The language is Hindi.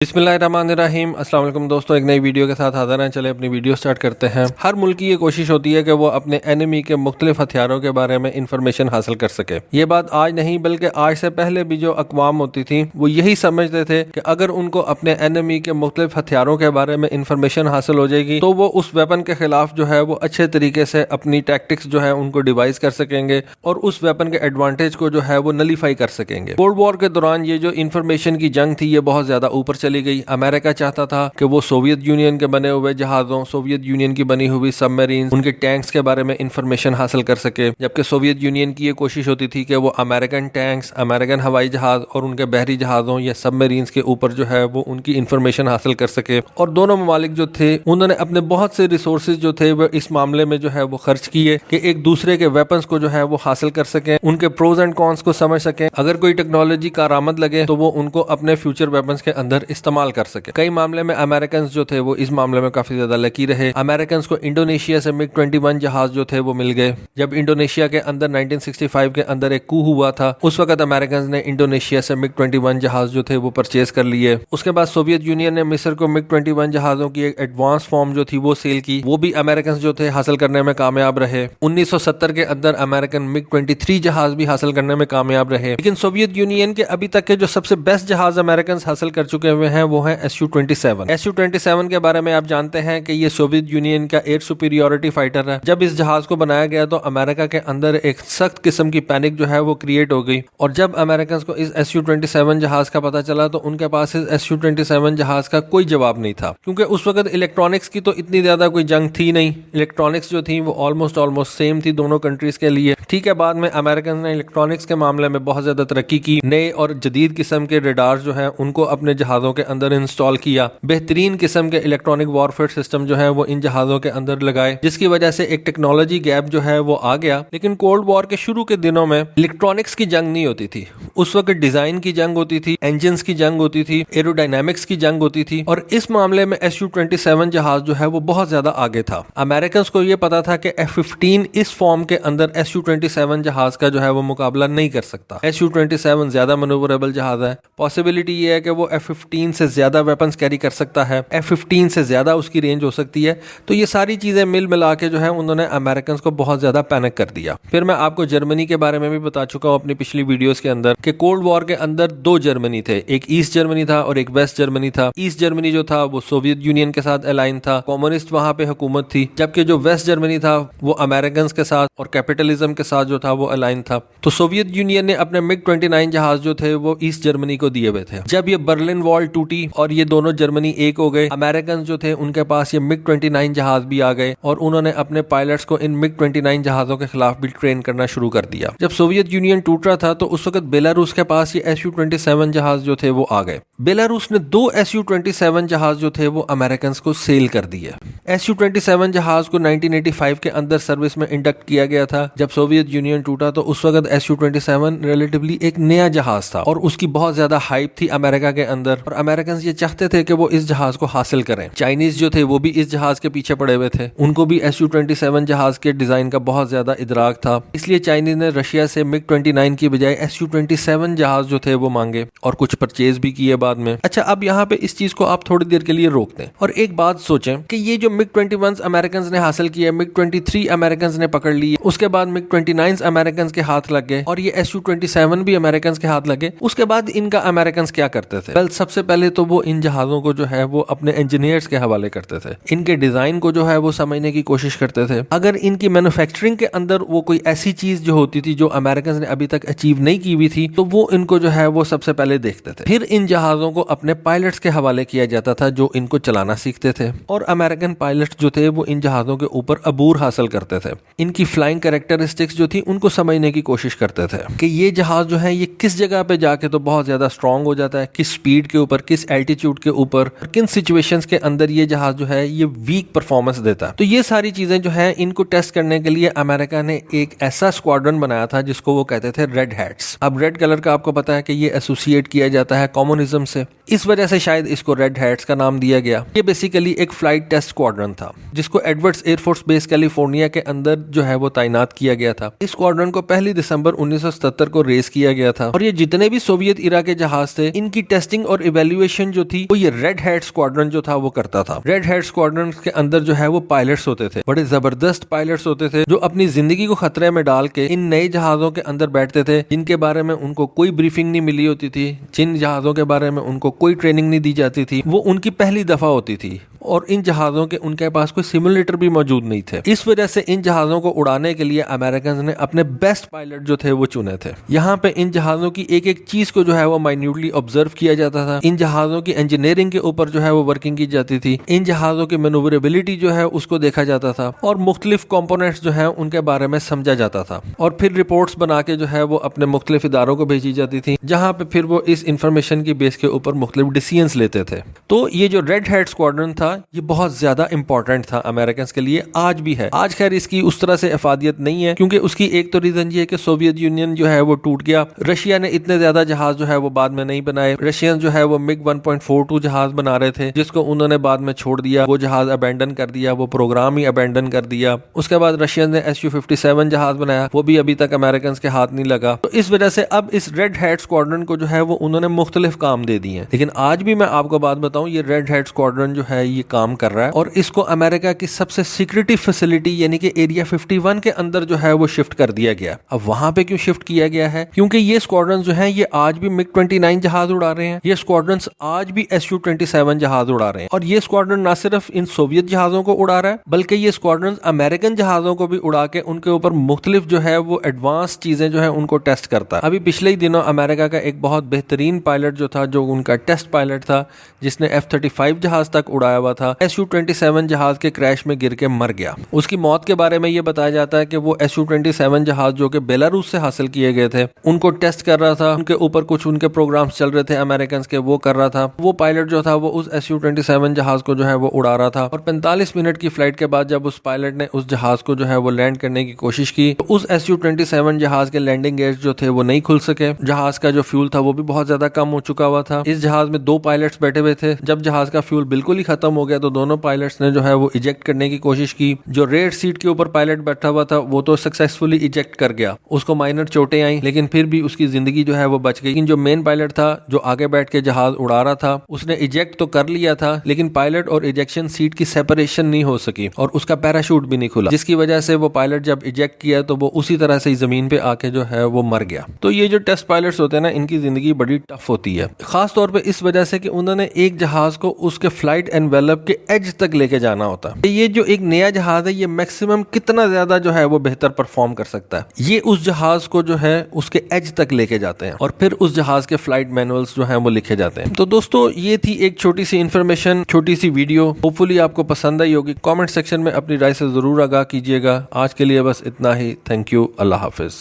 बिस्मिल्लाहिर्रहमानिर्रहीम अस्सलाम वालेकुम दोस्तों, एक नई वीडियो के साथ हाज़िर हैं। चले अपनी वीडियो स्टार्ट करते हैं। हर मुल्क की ये कोशिश होती है कि वो अपने एनिमी के मुख्तलिफ हथियारों के बारे में इंफॉर्मेशन हासिल कर सके। ये बात आज नहीं बल्कि आज से पहले भी जो अक़वाम होती थी वो यही समझते थे कि अगर उनको अपने एनिमी के मुख्तलिफ हथियारों के बारे में इंफॉर्मेशन हासिल हो जाएगी तो वो उस वेपन के खिलाफ जो है वो अच्छे तरीके से अपनी टैक्टिक्स जो है उनको डिवाइस कर सकेंगे और उस वेपन के एडवांटेज को जो है वो नलीफाई कर सकेंगे। कोल्ड वॉर के दौरान ये जो इंफॉर्मेशन की जंग थी ये बहुत ज्यादा ऊपर चली गई। अमेरिका चाहता था कि वो सोवियत यूनियन के बने हुए जहाजों, सोवियत यूनियन की बनी हुई सबमरीन, उनके टैंक्स के बारे में इंफॉर्मेशन हासिल कर सके, जबकि सोवियत यूनियन की ये कोशिश होती थी कि वो अमेरिकन टैंक्स, अमेरिकन हवाई जहाज और उनके बहरी जहाजों या सबमरीन्स के ऊपर जो है वो उनकी इंफॉर्मेशन हासिल कर सके। और दोनों ममालिक जो थे उन्होंने अपने बहुत से रिसोर्सेज जो थे वो इस मामले में जो है वो खर्च किए कि एक दूसरे के वेपन्स को जो है वो हासिल कर सकें, उनके प्रोज एंड कॉन्स को समझ सकें, अगर कोई टेक्नोलॉजी कारआमद लगे तो वो उनको अपने फ्यूचर वेपन्स के अंदर इस्तेमाल कर सके। कई मामले में अमेरिकन जो थे वो इस मामले में काफी ज्यादा लकी रहे। अमेरिकन को इंडोनेशिया से मिग 21 जहाज जो थे वो मिल गए। जब इंडोनेशिया के अंदर 1965 के अंदर एक कू हुआ था उस वक्त अमेरिकन ने इंडोनेशिया से मिग 21 जहाज जो थे वो परचेज कर लिए। उसके बाद सोवियत यूनियन ने मिस्र को मिग 21 जहाजों की एक एडवांस फॉर्म जो थी वो सेल की, वो भी अमेरिकन जो थे हासिल करने में कामयाब रहे। 1970 के अंदर अमेरिकन मिग 23 जहाज भी हासिल करने में कामयाब रहे। लेकिन सोवियत यूनियन के अभी तक के जो सबसे बेस्ट जहाज अमेरिकन हासिल कर चुके हुए हैं वो है SU-27। SU-27 के बारे में आप जानते हैं कि ये सोवियत यूनियन का एयर सुपीरियोरिटी फाइटर है। जब इस जहाज को बनाया गया तो अमेरिका के अंदर एक सख्त किस्म की पैनिक जो है वो क्रिएट हो गई। और जब अमेरिकन को इस SU-27 जहाज का पता चला तो उनके पास इस SU-27 जहाज का कोई जवाब नहीं था, क्योंकि उस वक्त इलेक्ट्रॉनिक्स की तो इतनी ज्यादा कोई जंग थी नहीं। इलेक्ट्रॉनिक्स जो थी वो ऑलमोस्ट सेम थी दोनों कंट्रीज के लिए। ठीक है, बाद में अमेरिकन ने इलेक्ट्रॉनिक्स के मामले में बहुत ज्यादा तरक्की की, नए और जदीद किस्म के रडार जो है उनको अपने जहाजों के अंदर इंस्टॉल किया, बेहतरीन किस्म के इलेक्ट्रॉनिक वॉरफेयर सिस्टम जो है वो इन जहाजों के अंदर लगाए, जिसकी वजह से एक टेक्नोलॉजी गैप जो है वो आ गया। लेकिन कोल्ड वॉर के शुरू के दिनों में इलेक्ट्रॉनिक्स की जंग नहीं होती थी, उस वक्त डिजाइन की जंग होती थी, इंजन की जंग होती थी, एरोडायनामिक्स की जंग होती थी। और इस मामले में SU-27 जहाज जो है वो बहुत ज्यादा आगे था। अमेरिकन को ये पता था कि F-15 इस फॉर्म के अंदर SU-27 जहाज का जो है वो मुकाबला नहीं कर सकता। SU-27 ज्यादा मनूवरेबल जहाज है, पॉसिबिलिटी ये है कि वो F-15 से ज्यादा वेपन्स कैरी कर सकता है, F-15 से ज्यादा उसकी रेंज हो सकती है। तो ये सारी चीजें मिल मिला के जो है उन्होंने अमेरिकन को बहुत ज्यादा पैनिक कर दिया। फिर मैं आपको जर्मनी के बारे में भी बता चुका हूँ अपनी पिछली वीडियोस के अंदर कि कोल्ड वॉर के अंदर दो जर्मनी थे, एक ईस्ट जर्मनी था और एक वेस्ट जर्मनी था। ईस्ट जर्मनी जो था वो सोवियत यूनियन के साथ अलाइन था, कम्युनिस्ट वहां पे हुकूमत थी, जबकि जो वेस्ट जर्मनी था वो अमेरिकन के साथ और कैपिटलिज्म के साथ जो था वो अलाइन था। तो सोवियत यूनियन ने अपने मिग 29 जहाज जो थे वो ईस्ट जर्मनी को दिए हुए थे। जब ये बर्लिन वॉल टूटी और ये दोनों जर्मनी एक हो गए, अमेरिकन जो थे उनके पास ये मिग 29 जहाज भी आ गए और उन्होंने अपने पायलट्स को इन मिग 29 जहाजों के खिलाफ भी ट्रेन करना शुरू कर दिया। जब सोवियत यूनियन टूट रहा था तो उस वक्त बेलारूस के पास ये SU-27 जहाज जो थे वो आ गए। बेलारूस ने 2 SU-27 जहाज जो थे वो अमेरिकन को सेल कर दिए। SU-27 जहाज को 1985 के अंदर सर्विस में इंडक्ट किया गया था। जब सोवियत यूनियन टूटा तो उस वक्त SU-27 रिलेटिवली एक नया जहाज था और उसकी बहुत ज्यादा हाइप थी अमेरिका के अंदर, और अमेरिकन ये चाहते थे कि वो इस जहाज को हासिल करें। चाइनीज जो थे वो भी इस जहाज के पीछे पड़े हुए थे, उनको भी SU-27 जहाज के डिजाइन का बहुत ज्यादा इदराक था, इसलिए चाइनीज ने रशिया से मिग 29 की बजाय SU-27 जहाज जो थे वो मांगे और कुछ परचेज भी किए बाद में। अच्छा, अब यहाँ पे इस चीज को आप थोड़ी देर के लिए रोक दें और एक बात सोचें कि ये जो मिग 21 अमेरिकन ने हासिल किया, मिग 23 अमेरिकन ने पकड़ ली, उसके बाद मिग 29 अमेरिकन के हाथ लग गए और ये SU-27 भी अमेरिकन के हाथ लगे। उसके बाद इनका अमेरिकन क्या करते थे? सबसे पहले तो वो इन जहाजों को जो है वो अपने इंजीनियर्स के हवाले करते थे, इनके डिजाइन को जो है वो समझने की कोशिश करते थे। अगर इनकी मैन्युफैक्चरिंग के अंदर वो कोई ऐसी चीज जो होती थी जो अमेरिकन ने अभी तक अचीव नहीं की हुई थी तो वो इनको जो है वो सबसे पहले देखते थे। फिर इन जहाजों को अपने पायलट्स के हवाले किया जाता था जो इनको चलाना सीखते थे, और अमेरिकन पायलट्स जो थे वो इन जहाजों के ऊपर अबूर हासिल करते थे, इनकी फ्लाइंग कैरेक्टरिस्टिक्स जो थी उनको समझने की कोशिश करते थे कि ये जहाज जो है ये किस जगह पे जाके तो बहुत ज्यादा स्ट्रांग हो जाता है, किस स्पीड के ऊपर, किस एल्टीट्यूड के ऊपर, किन सिचुएशंस के अंदर ये जहाज जो है ये वीक परफॉर्मेंस देता है। तो ये सारी चीजें जो है इनको टेस्ट करने के लिए अमेरिका ने एक ऐसा स्क्वाड्रन बनाया था जिसको वो कहते थे रेड हैट्स। अब रेड कलर का आपको पता है कि ये एसोसिएट किया जाता है कम्युनिज्म से, इस वजह से शायद इसको रेड हैट्स का नाम दिया गया। ये बेसिकली एक फ्लाइट टेस्ट स्क्वाड्रन था जिसको एडवर्ड्स एयरफोर्स बेस कैलिफोर्निया के अंदर जो है वो तैनात किया गया था। इस स्क्वाड्रन को 1 दिसंबर 1977 को रेस किया गया था और ये जितने भी सोवियत इरा के जहाज थे इनकी टेस्टिंग और इवेल्युएशन इवेल्युएशन जो थी वो ये रेड हेड स्क्वाड्रन जो था वो करता था। रेड हेड स्क्वाड्रन के अंदर जो है वो पायलट्स होते थे, बड़े जबरदस्त पायलट्स होते थे जो अपनी जिंदगी को खतरे में डाल के इन नए जहाजों के अंदर बैठते थे जिनके बारे में उनको कोई ब्रीफिंग नहीं मिली होती थी, जिन जहाजों के बारे में उनको कोई ट्रेनिंग नहीं दी जाती थी, वो उनकी पहली दफा होती थी और इन जहाजों के उनके पास कोई सिमुलेटर भी मौजूद नहीं थे। इस वजह से इन जहाजों को उड़ाने के लिए अमेरिकन ने अपने बेस्ट पायलट जो थे वो चुने थे। यहाँ पे इन जहाजों की एक एक चीज को जो है वो माइन्यूटली ऑब्जर्व किया जाता था। इन जहाजों की इंजीनियरिंग के ऊपर जो है वो वर्किंग की जाती थी। इन जहाजों की मैन्यूवरेबिलिटी जो है उसको देखा जाता था और मुख्तलिफ कंपोनेंट्स जो है उनके बारे में समझा जाता था और फिर रिपोर्ट्स बना के जो है वो अपने मुख्तलिफ इदारों को भेजी जाती थी, जहाँ पे फिर वो इस इंफॉर्मेशन की बेस के ऊपर मुख्तलिफ डिसीजंस लेते थे। तो ये जो रेड हेड स्क्वाड्रन था ये बहुत ज्यादा इंपॉर्टेंट था अमेरिकन के लिए, आज भी है। आज खैर इसकी उस तरह से अफादियत नहीं है क्योंकि उसकी एक तो रीजन ये है कि सोवियत यूनियन जो है वो टूट गया। रशिया ने इतने ज्यादा जहाज जो है वो बाद में नहीं बनाए। रशियन जो है वो मिग 1.42 जहाज बना रहे थे जिसको उन्होंने बाद में छोड़ दिया, वो जहाज अबेंडन कर दिया, वो प्रोग्राम ही अबेंडन कर दिया। उसके बाद रशियन ने SU-57 जहाज बनाया, वो भी अभी तक अमेरिकन के हाथ नहीं लगा। तो इस वजह से अब इस रेड हेड स्क्वाड्रन को जो है वो उन्होंने मुख्तलिफ काम दे दिए हैं। लेकिन आज भी मैं आपको बात बताऊं, ये रेड हेड स्क्वाड्रन जो है ये काम कर रहा है और इसको अमेरिका की सबसे सीक्रेटिव फैसिलिटी यानी कि एरिया 51 के अंदर जो है वो शिफ्ट कर दिया गया। अब वहां पे क्यों शिफ्ट किया गया है? क्योंकि ये स्क्वाड्रन जो है ये आज भी मिग 29 जहाज उड़ा रहे हैं, ये स्क्वाड्रन आज भी SU-27 जहाज उड़ा रहे हैं और ये स्क्वाड्रन ना सिर्फ इन सोवियत जहाजों को उड़ा रहा है बल्कि ये स्क्वाड्रन अमेरिकन जहाजों को भी उड़ा के उनके ऊपर मुख्तलिफ जो है वो एडवांस चीजें जो है उनको टेस्ट करता है। अभी पिछले ही दिनों अमेरिका का एक बहुत बेहतरीन पायलट जो था, जो उनका टेस्ट पायलट था, जिसने F-35 जहाज तक उड़ाया हुआ था, SU-27 जहाज के क्रैश में गिर के मर गया। उसकी मौत के बारे में ये बताया जाता है कि वो SU-27 जहाज जो कि बेलारूस से हासिल किए गए थे उनको टेस्ट कर रहा था, उनके ऊपर कुछ उनके प्रोग्राम्स चल रहे थे अमेरिकन के, वो कर रहा था। वो पायलट जो था वो उस SU-27 जहाज को जो है वो उड़ा रहा था और 45 मिनट की फ्लाइट के बाद जब उस पायलट ने उस जहाज को जो है वो लैंड करने की कोशिश की तो उस SU-27 जहाज के लैंडिंग गेट्स जो थे वो नहीं खुल सके। जहाज का जो फ्यूल था वो भी बहुत ज्यादा कम हो चुका हुआ था। इस जहाज में 2 पायलट्स बैठे हुए थे। जब जहाज का फ्यूल बिल्कुल ही खत्म हो गया तो दोनों पायलट्स ने जो है वो इजेक्ट करने की कोशिश की। जो रेयर सीट के ऊपर पायलट बैठा हुआ था वो तो सक्सेसफुली इजेक्ट कर गया, उसको माइनर चोटें आई लेकिन फिर भी उसकी जिंदगी जो है वो बच गई। लेकिन जो मेन पायलट था जो आगे बैठ के जहाज उड़ा रहा था उसने इजेक्ट तो कर लिया था लेकिन पायलट और इजेक्शन सीट की सेपरेशन नहीं हो सकी और उसका पैराशूट भी नहीं खुला, जिसकी वजह से वो पायलट जब इजेक्ट किया तो वो उसी तरह से जमीन पे आके जो है वो मर गया। तो ये जो टेस्ट पायलट्स होते हैं ना, इनकी जिंदगी बड़ी टफ होती है, खास तौर पे इस वजह से कि उन्होंने एक जहाज को उसके फ्लाइट एनवेलप के एज तक लेके जाना होता है। ये जो एक नया जहाज है ये मैक्सिमम कितना ज्यादा जो है वो बेहतर परफॉर्म कर सकता है, ये उस जहाज को जो है उसके एज तक लेके जाते हैं और फिर उस जहाज के फ्लाइट मैनुअल्स जो हैं वो लिखे जाते हैं। तो दोस्तों ये थी एक छोटी सी इन्फॉर्मेशन, छोटी सी वीडियो, होपफुली आपको पसंद आई होगी। कमेंट सेक्शन में अपनी राय से जरूर आगाह कीजिएगा। आज के लिए बस इतना ही। Thank you. Allah Hafiz.